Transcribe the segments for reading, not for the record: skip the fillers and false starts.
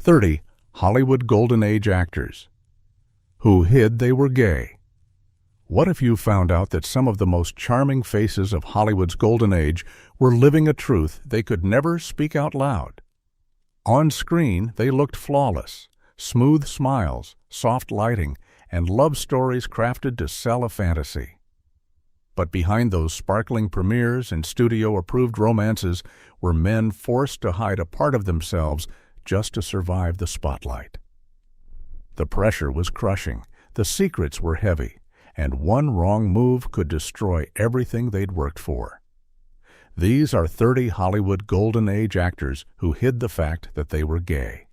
30 Hollywood Golden Age actors who hid they were gay. What if you found out that some of the most charming faces of Hollywood's golden age were living a truth they could never speak out loud? On screen, they looked flawless, smooth smiles, soft lighting, and love stories crafted to sell a fantasy. But behind those sparkling premieres and studio-approved romances were men forced to hide a part of themselves just to survive the spotlight. The pressure was crushing, the secrets were heavy, and one wrong move could destroy everything they'd worked for. These are 30 Hollywood Golden Age actors who hid the fact that they were gay.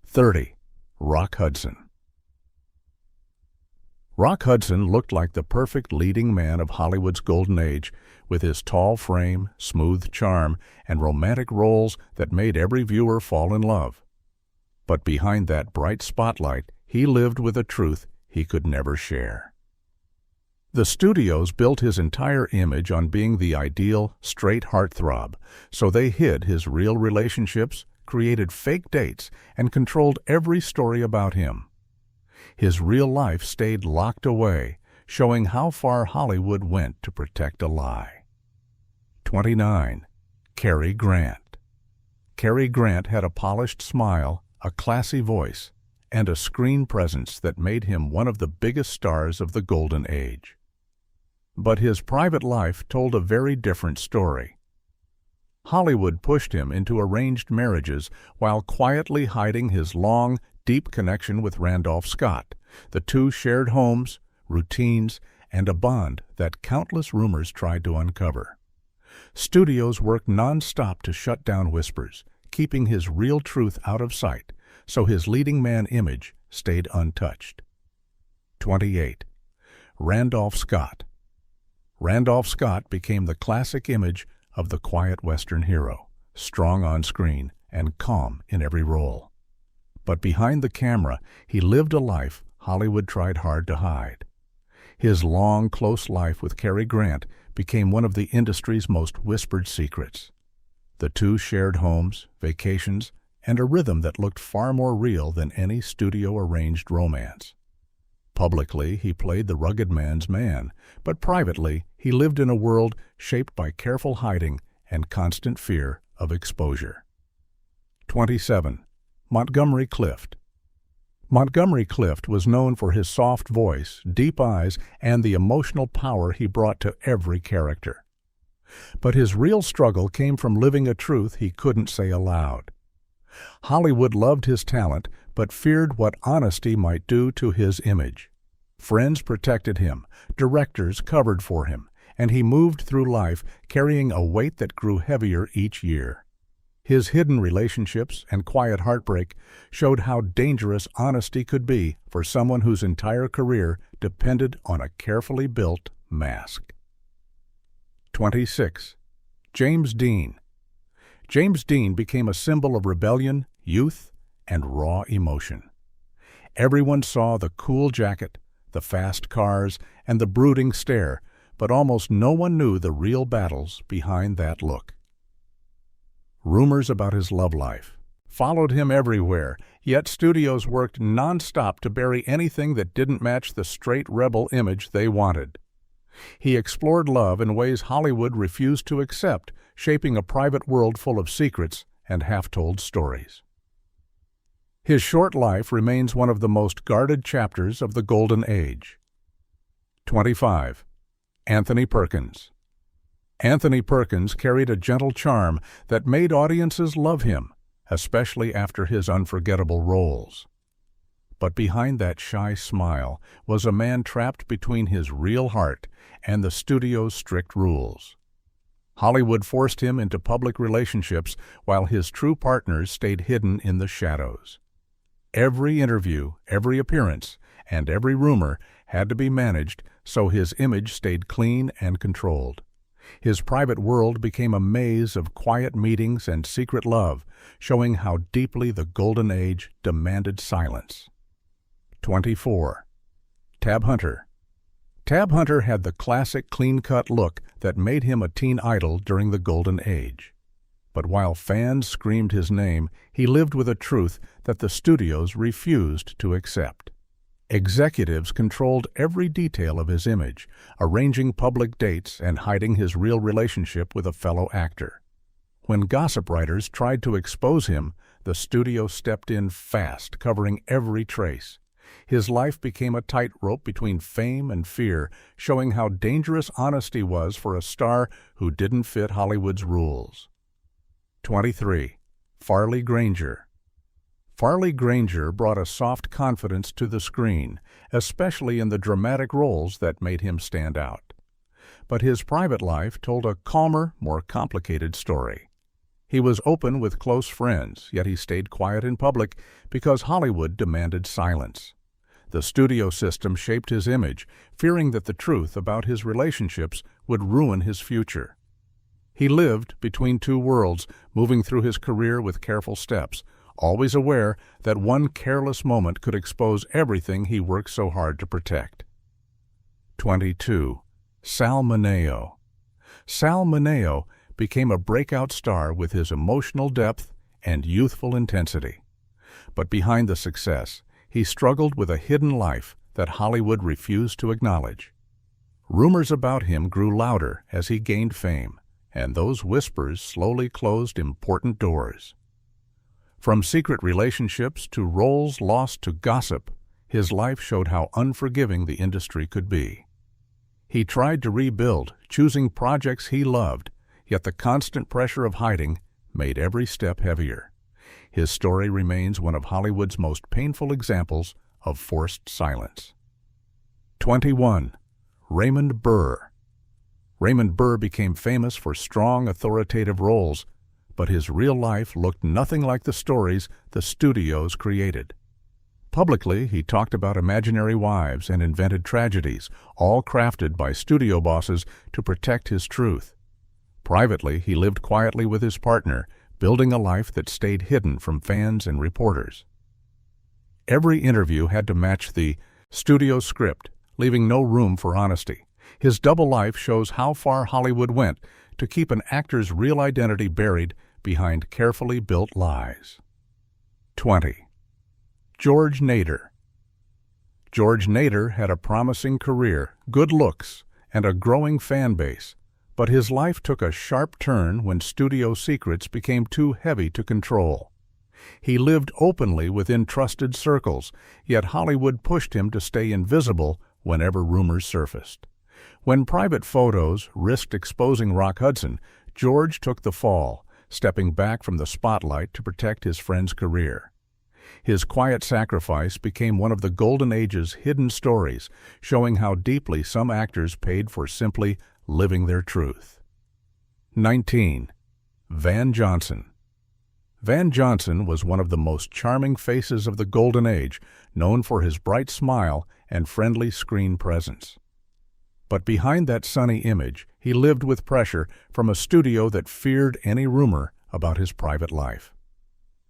30. Rock Hudson. Rock Hudson looked like the perfect leading man of Hollywood's golden age, with his tall frame, smooth charm, and romantic roles that made every viewer fall in love. But behind that bright spotlight, he lived with a truth he could never share. The studios built his entire image on being the ideal, straight heartthrob, so they hid his real relationships, created fake dates, and controlled every story about him. His real life stayed locked away, showing how far Hollywood went to protect a lie. 29. Cary Grant. Cary Grant had a polished smile, a classy voice, and a screen presence that made him one of the biggest stars of the Golden Age. But his private life told a very different story. Hollywood pushed him into arranged marriages while quietly hiding his long, deep connection with Randolph Scott. The two shared homes, routines, and a bond that countless rumors tried to uncover. Studios worked non-stop to shut down whispers, keeping his real truth out of sight, so his leading man image stayed untouched. 28. Randolph Scott. Randolph Scott became the classic image of the quiet Western hero, strong on screen and calm in every role. But behind the camera, he lived a life Hollywood tried hard to hide. His long, close life with Cary Grant became one of the industry's most whispered secrets. The two shared homes, vacations, and a rhythm that looked far more real than any studio-arranged romance. Publicly, he played the rugged man's man, but privately, he lived in a world shaped by careful hiding and constant fear of exposure. 27. Montgomery Clift. Montgomery Clift was known for his soft voice, deep eyes, and the emotional power he brought to every character. But his real struggle came from living a truth he couldn't say aloud. Hollywood loved his talent, but feared what honesty might do to his image. Friends protected him, directors covered for him, and he moved through life carrying a weight that grew heavier each year. His hidden relationships and quiet heartbreak showed how dangerous honesty could be for someone whose entire career depended on a carefully built mask. 26. James Dean. James Dean became a symbol of rebellion, youth, and raw emotion. Everyone saw the cool jacket, the fast cars, and the brooding stare, but almost no one knew the real battles behind that look. Rumors about his love life followed him everywhere, yet studios worked non-stop to bury anything that didn't match the straight rebel image they wanted. He explored love in ways Hollywood refused to accept, shaping a private world full of secrets and half-told stories. His short life remains one of the most guarded chapters of the Golden Age. 25. Anthony Perkins. Anthony Perkins carried a gentle charm that made audiences love him, especially after his unforgettable roles. But behind that shy smile was a man trapped between his real heart and the studio's strict rules. Hollywood forced him into public relationships while his true partners stayed hidden in the shadows. Every interview, every appearance, and every rumor had to be managed so his image stayed clean and controlled. His private world became a maze of quiet meetings and secret love, showing how deeply the Golden Age demanded silence. 24. Tab Hunter. Tab Hunter had the classic clean-cut look that made him a teen idol during the Golden Age. But while fans screamed his name, he lived with a truth that the studios refused to accept. Executives controlled every detail of his image, arranging public dates and hiding his real relationship with a fellow actor. When gossip writers tried to expose him, the studio stepped in fast, covering every trace. His life became a tightrope between fame and fear, showing how dangerous honesty was for a star who didn't fit Hollywood's rules. 23. Farley Granger. Farley Granger brought a soft confidence to the screen, especially in the dramatic roles that made him stand out. But his private life told a calmer, more complicated story. He was open with close friends, yet he stayed quiet in public because Hollywood demanded silence. The studio system shaped his image, fearing that the truth about his relationships would ruin his future. He lived between two worlds, moving through his career with careful steps, always aware that one careless moment could expose everything he worked so hard to protect. 22. Sal Mineo. Sal Mineo became a breakout star with his emotional depth and youthful intensity. But behind the success, he struggled with a hidden life that Hollywood refused to acknowledge. Rumors about him grew louder as he gained fame, and those whispers slowly closed important doors. From secret relationships to roles lost to gossip, his life showed how unforgiving the industry could be. He tried to rebuild, choosing projects he loved, yet the constant pressure of hiding made every step heavier. His story remains one of Hollywood's most painful examples of forced silence. 21. Raymond Burr. Raymond Burr became famous for strong, authoritative roles, but his real life looked nothing like the stories the studios created. Publicly, he talked about imaginary wives and invented tragedies, all crafted by studio bosses to protect his truth. Privately, he lived quietly with his partner, building a life that stayed hidden from fans and reporters. Every interview had to match the studio script, leaving no room for honesty. His double life shows how far Hollywood went to keep an actor's real identity buried behind carefully built lies. 20. George Nader. George Nader had a promising career, good looks, and a growing fan base, but his life took a sharp turn when studio secrets became too heavy to control. He lived openly within trusted circles, yet Hollywood pushed him to stay invisible whenever rumors surfaced. When private photos risked exposing Rock Hudson, George took the fall, stepping back from the spotlight to protect his friend's career. His quiet sacrifice became one of the Golden Age's hidden stories, showing how deeply some actors paid for simply living their truth. 19. Van Johnson. Van Johnson was one of the most charming faces of the Golden Age, known for his bright smile and friendly screen presence. But behind that sunny image, he lived with pressure from a studio that feared any rumor about his private life.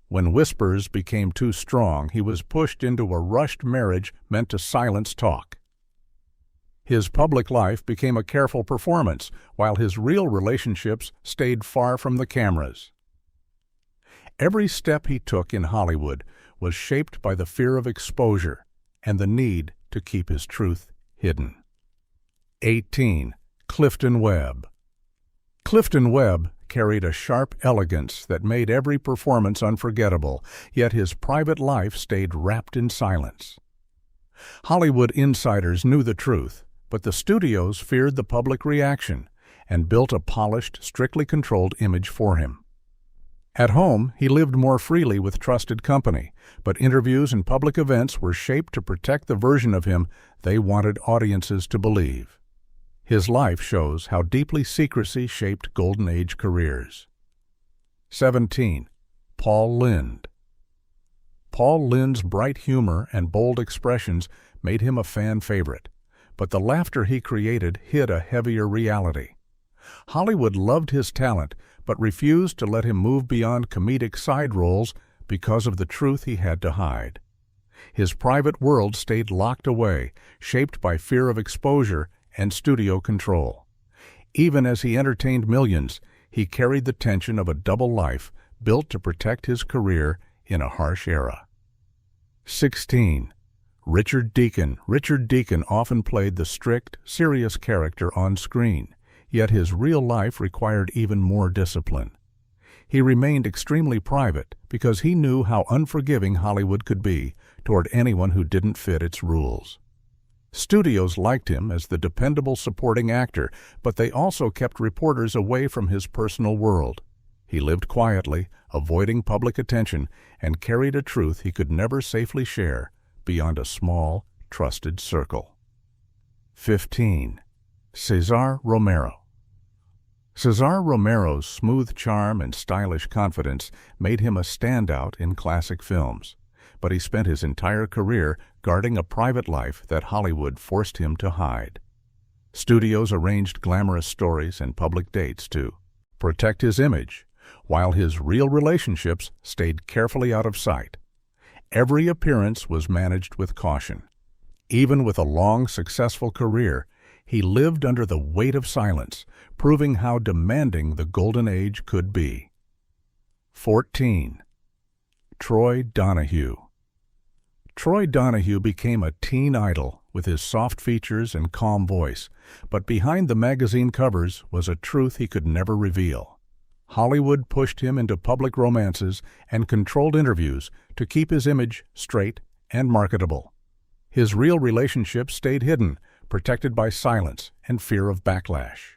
When whispers became too strong, he was pushed into a rushed marriage meant to silence talk. His public life became a careful performance, while his real relationships stayed far from the cameras. Every step he took in Hollywood was shaped by the fear of exposure and the need to keep his truth hidden. 18. Clifton Webb. Clifton Webb carried a sharp elegance that made every performance unforgettable, yet his private life stayed wrapped in silence. Hollywood insiders knew the truth, but the studios feared the public reaction and built a polished, strictly controlled image for him. At home, he lived more freely with trusted company, but interviews and public events were shaped to protect the version of him they wanted audiences to believe. His life shows how deeply secrecy shaped Golden Age careers. 17. Paul Lynde. Paul Lynde's bright humor and bold expressions made him a fan favorite, but the laughter he created hid a heavier reality. Hollywood loved his talent, but refused to let him move beyond comedic side roles because of the truth he had to hide. His private world stayed locked away, shaped by fear of exposure and studio control. Even as he entertained millions, He carried the tension of a double life built to protect his career in a harsh era. 16. Richard Deacon. Richard Deacon often played the strict, serious character on screen, yet his real life required even more discipline. He remained extremely private because he knew how unforgiving Hollywood could be toward anyone who didn't fit its rules. Studios liked him as the dependable supporting actor, but they also kept reporters away from his personal world. He lived quietly, avoiding public attention, and carried a truth he could never safely share beyond a small, trusted circle. 15. Cesar Romero. Cesar Romero's smooth charm and stylish confidence made him a standout in classic films, but he spent his entire career guarding a private life that Hollywood forced him to hide. Studios arranged glamorous stories and public dates to protect his image, while his real relationships stayed carefully out of sight. Every appearance was managed with caution. Even with a long, successful career, he lived under the weight of silence, proving how demanding the golden age could be. 14. Troy Donahue. Troy Donahue became a teen idol with his soft features and calm voice, but behind the magazine covers was a truth he could never reveal. Hollywood pushed him into public romances and controlled interviews to keep his image straight and marketable. His real relationships stayed hidden, protected by silence and fear of backlash.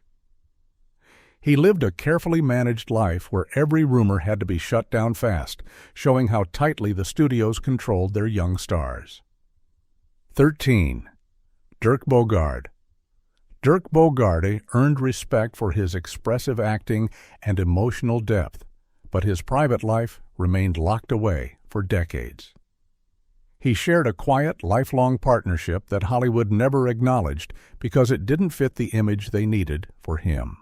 He lived a carefully managed life where every rumor had to be shut down fast, showing how tightly the studios controlled their young stars. 13. Dirk Bogarde. Dirk Bogarde earned respect for his expressive acting and emotional depth, but his private life remained locked away for decades. He shared a quiet, lifelong partnership that Hollywood never acknowledged because it didn't fit the image they needed for him.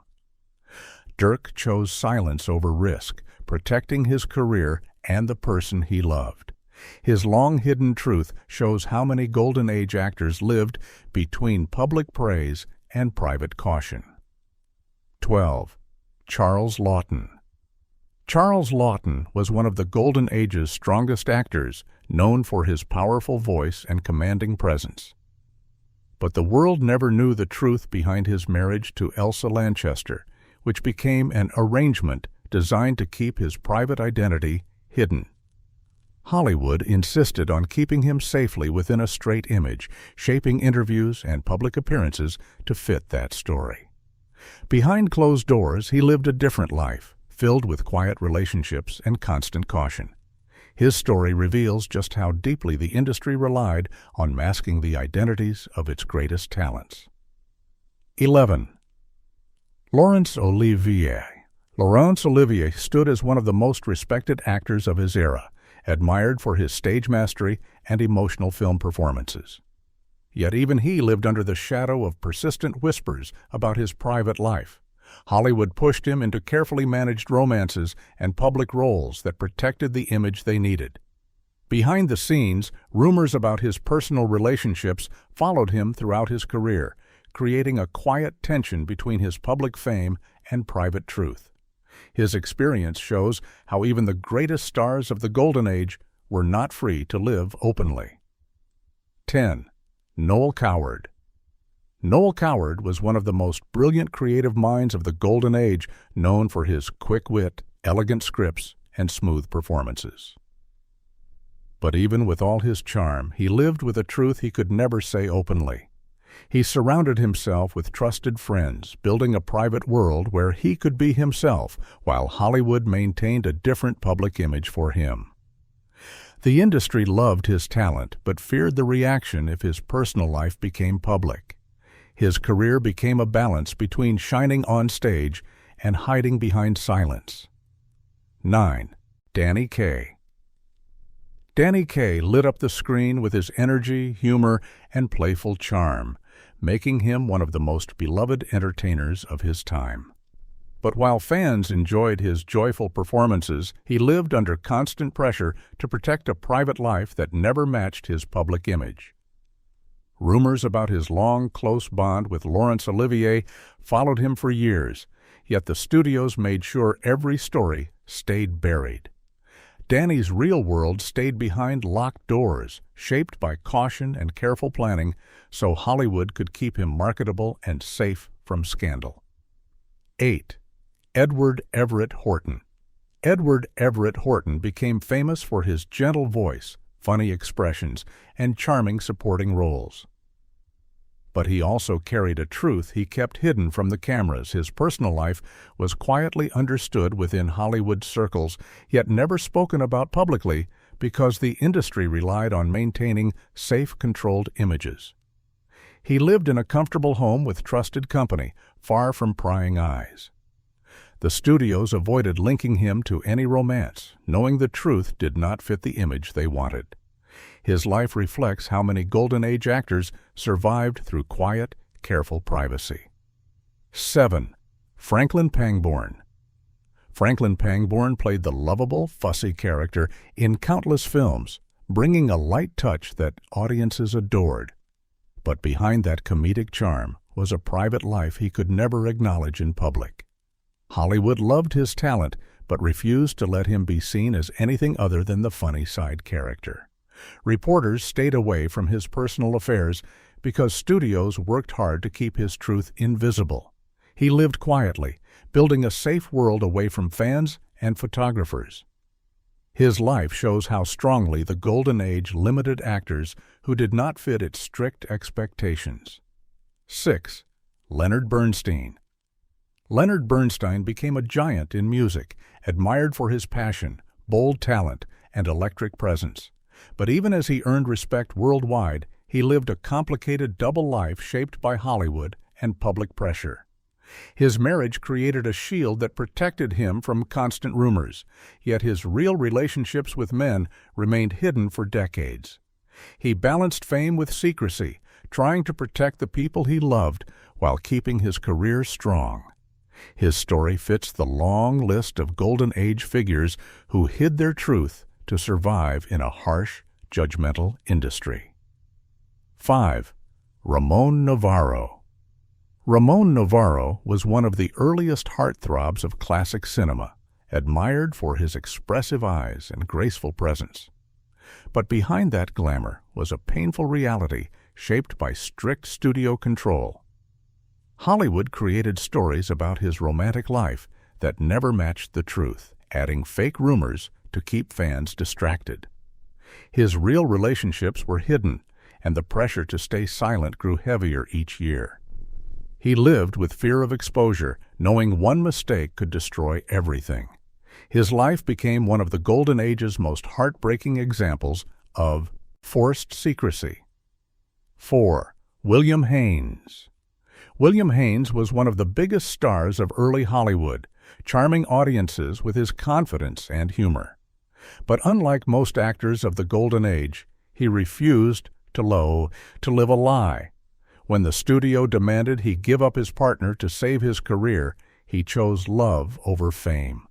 Dirk chose silence over risk, protecting his career and the person he loved. His long-hidden truth shows how many Golden Age actors lived between public praise and private caution. 12. Charles Laughton. Charles Laughton was one of the Golden Age's strongest actors, known for his powerful voice and commanding presence. But the world never knew the truth behind his marriage to Elsa Lanchester, which became an arrangement designed to keep his private identity hidden. Hollywood insisted on keeping him safely within a straight image, shaping interviews and public appearances to fit that story. Behind closed doors, he lived a different life, filled with quiet relationships and constant caution. His story reveals just how deeply the industry relied on masking the identities of its greatest talents. 11. Laurence Olivier. Laurence Olivier stood as one of the most respected actors of his era, admired for his stage mastery and emotional film performances. Yet even he lived under the shadow of persistent whispers about his private life. Hollywood pushed him into carefully managed romances and public roles that protected the image they needed. Behind the scenes, rumors about his personal relationships followed him throughout his career, creating a quiet tension between his public fame and private truth. His experience shows how even the greatest stars of the Golden Age were not free to live openly. 10. Noel Coward. Noel Coward was one of the most brilliant creative minds of the Golden Age, known for his quick wit, elegant scripts, and smooth performances. But even with all his charm, he lived with a truth he could never say openly. He surrounded himself with trusted friends, building a private world where he could be himself, while Hollywood maintained a different public image for him. The industry loved his talent, but feared the reaction if his personal life became public. His career became a balance between shining on stage and hiding behind silence. 9. Danny Kaye. Danny Kaye lit up the screen with his energy, humor, and playful charm, making him one of the most beloved entertainers of his time. But while fans enjoyed his joyful performances, he lived under constant pressure to protect a private life that never matched his public image. Rumors about his long, close bond with Laurence Olivier followed him for years, yet the studios made sure every story stayed buried. Danny's real world stayed behind locked doors, shaped by caution and careful planning, so Hollywood could keep him marketable and safe from scandal. 8. Edward Everett Horton. Edward Everett Horton became famous for his gentle voice, funny expressions, and charming supporting roles. But he also carried a truth he kept hidden from the cameras. His personal life was quietly understood within Hollywood circles, yet never spoken about publicly because the industry relied on maintaining safe, controlled images. He lived in a comfortable home with trusted company, far from prying eyes. The studios avoided linking him to any romance, knowing the truth did not fit the image they wanted. His life reflects how many Golden Age actors survived through quiet, careful privacy. 7. Franklin Pangborn. Franklin Pangborn played the lovable, fussy character in countless films, bringing a light touch that audiences adored. But behind that comedic charm was a private life he could never acknowledge in public. Hollywood loved his talent, but refused to let him be seen as anything other than the funny side character. Reporters stayed away from his personal affairs because studios worked hard to keep his truth invisible. He lived quietly, building a safe world away from fans and photographers. His life shows how strongly the Golden Age limited actors who did not fit its strict expectations. 6. Leonard Bernstein. Leonard Bernstein became a giant in music, admired for his passion, bold talent, and electric presence. But even as he earned respect worldwide, he lived a complicated double life shaped by Hollywood and public pressure. His marriage created a shield that protected him from constant rumors, yet his real relationships with men remained hidden for decades. He balanced fame with secrecy, trying to protect the people he loved while keeping his career strong. His story fits the long list of Golden Age figures who hid their truth to survive in a harsh, judgmental industry. 5. Ramon Novarro. Ramon Novarro was one of the earliest heartthrobs of classic cinema, admired for his expressive eyes and graceful presence. But behind that glamour was a painful reality shaped by strict studio control. Hollywood created stories about his romantic life that never matched the truth, adding fake rumors to keep fans distracted. His real relationships were hidden, and the pressure to stay silent grew heavier each year. He lived with fear of exposure, knowing one mistake could destroy everything. His life became one of the Golden Age's most heartbreaking examples of forced secrecy. 4. William Haynes. William Haynes was one of the biggest stars of early Hollywood, charming audiences with his confidence and humor. But unlike most actors of the Golden Age, he refused to live a lie. When the studio demanded he give up his partner to save his career, he chose love over fame.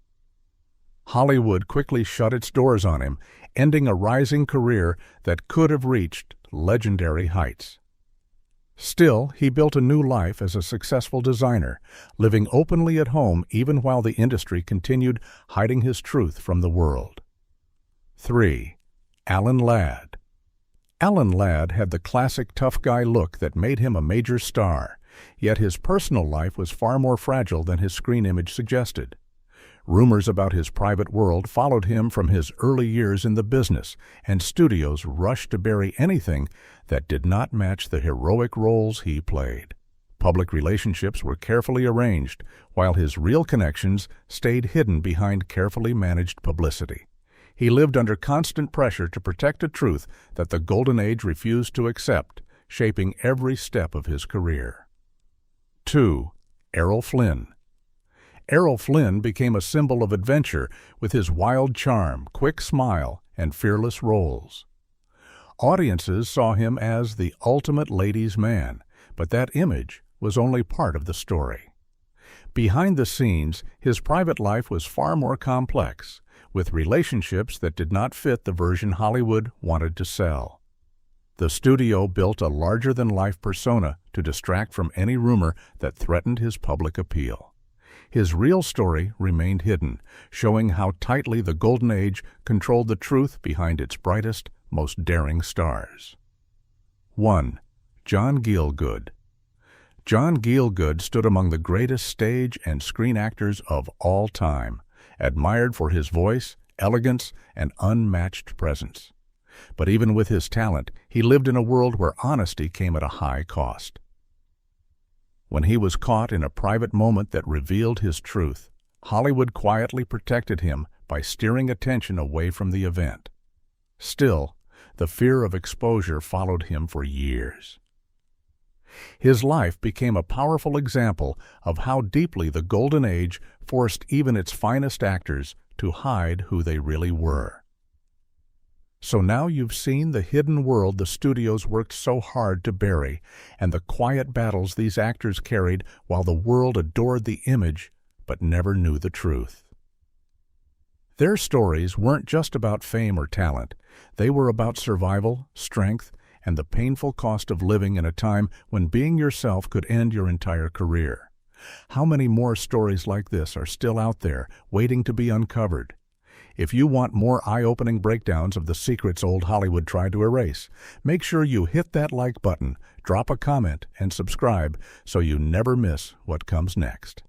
Hollywood quickly shut its doors on him, ending a rising career that could have reached legendary heights. Still, he built a new life as a successful designer, living openly at home even while the industry continued hiding his truth from the world. 3. Alan Ladd. Alan Ladd had the classic tough guy look that made him a major star, yet his personal life was far more fragile than his screen image suggested. Rumors about his private world followed him from his early years in the business, and studios rushed to bury anything that did not match the heroic roles he played. Public relationships were carefully arranged, while his real connections stayed hidden behind carefully managed publicity. He lived under constant pressure to protect a truth that the Golden Age refused to accept, shaping every step of his career. 2. Errol Flynn. Errol Flynn became a symbol of adventure with his wild charm, quick smile, and fearless roles. Audiences saw him as the ultimate ladies' man, but that image was only part of the story. Behind the scenes, his private life was far more complex, with relationships that did not fit the version Hollywood wanted to sell. The studio built a larger-than-life persona to distract from any rumor that threatened his public appeal. His real story remained hidden, showing how tightly the Golden Age controlled the truth behind its brightest, most daring stars. 1. John Gielgud. John Gielgud stood among the greatest stage and screen actors of all time, admired for his voice, elegance, and unmatched presence. But even with his talent, he lived in a world where honesty came at a high cost. When he was caught in a private moment that revealed his truth, Hollywood quietly protected him by steering attention away from the event. Still, the fear of exposure followed him for years. His life became a powerful example of how deeply the Golden Age forced even its finest actors to hide who they really were. So now you've seen the hidden world the studios worked so hard to bury, and the quiet battles these actors carried while the world adored the image but never knew the truth. Their stories weren't just about fame or talent. They were about survival, strength, and the painful cost of living in a time when being yourself could end your entire career. How many more stories like this are still out there, waiting to be uncovered? If you want more eye-opening breakdowns of the secrets old Hollywood tried to erase, make sure you hit that like button, drop a comment, and subscribe so you never miss what comes next.